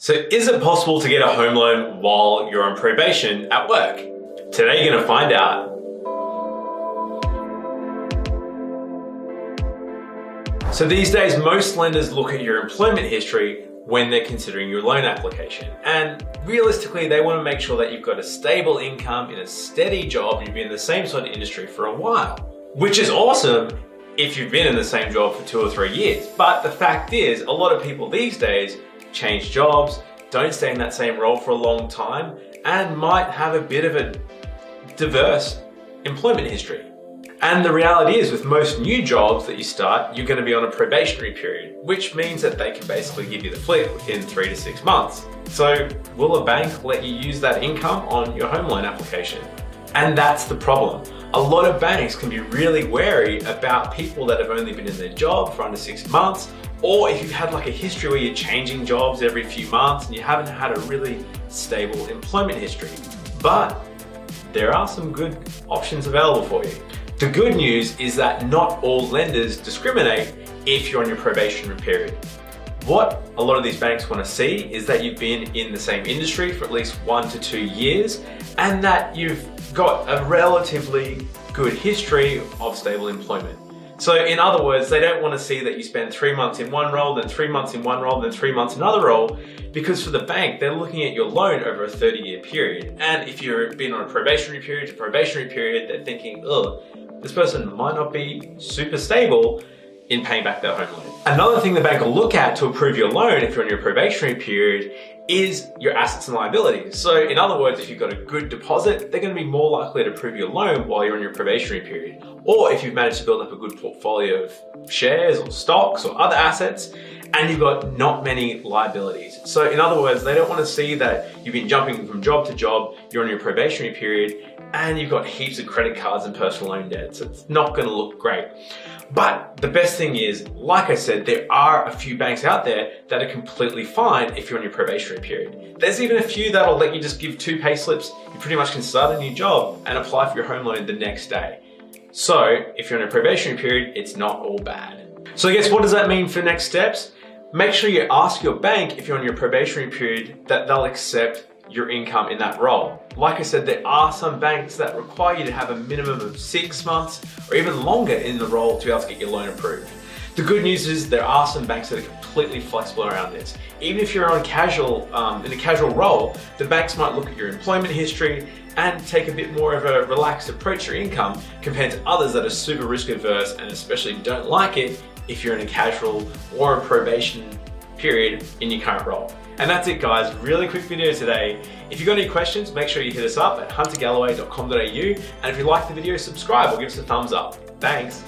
So is it possible to get a home loan while you're on probation at work? Today you're going to find out. So these days, most lenders look at your employment history when they're considering your loan application. And realistically, they want to make sure that you've got a stable income in a steady job and you've been in the same sort of industry for a while, which is awesome if you've been in the same job for 2 or 3 years. But the fact is, a lot of people these days change jobs, don't stay in that same role for a long time, and might have a bit of a diverse employment history. And the reality is, with most new jobs that you start, you're going to be on a probationary period, which means that they can basically give you the flip within 3 to 6 months. So will a bank let you use that income on your home loan application? And that's the problem. A lot of banks can be really wary about people that have only been in their job for under 6 months, or if you've had like a history where you're changing jobs every few months and you haven't had a really stable employment history. But there are some good options available for you. The good news is that not all lenders discriminate if you're on your probationary period. What a lot of these banks want to see is that you've been in the same industry for at least 1 to 2 years and that you've got a relatively good history of stable employment. So in other words, they don't want to see that you spend 3 months in one role, then 3 months in one role, then 3 months in another role, because for the bank, they're looking at your loan over a 30-year period. And if you've been on a probationary period to probationary period, they're thinking, this person might not be super stable in paying back their home loan. Another thing the bank will look at to approve your loan if you're on your probationary period is your assets and liabilities. So in other words, if you've got a good deposit, they're going to be more likely to approve your loan while you're on your probationary period. Or if you've managed to build up a good portfolio of shares or stocks or other assets, and you've got not many liabilities. So in other words, they don't want to see that you've been jumping from job to job, you're on your probationary period, and you've got heaps of credit cards and personal loan debt. So it's not going to look great. But the best thing is, like I said, there are a few banks out there that are completely fine if you're on your probationary period. There's even a few that'll let you just give 2 pay slips. You pretty much can start a new job and apply for your home loan the next day. So if you're on a probationary period, it's not all bad. So I guess what does that mean for next steps? Make sure you ask your bank if you're on your probationary period that they'll accept your income in that role. Like I said, there are some banks that require you to have a minimum of 6 months or even longer in the role to be able to get your loan approved. The good news is there are some banks that are completely flexible around this. Even if you're on in a casual role, the banks might look at your employment history and take a bit more of a relaxed approach to your income compared to others that are super risk averse and especially don't like it if you're in a casual or a probation period in your current role. And that's it, guys. Really quick video today. If you've got any questions, make sure you hit us up at huntergalloway.com.au, and if you like the video, subscribe or give us a thumbs up. Thanks.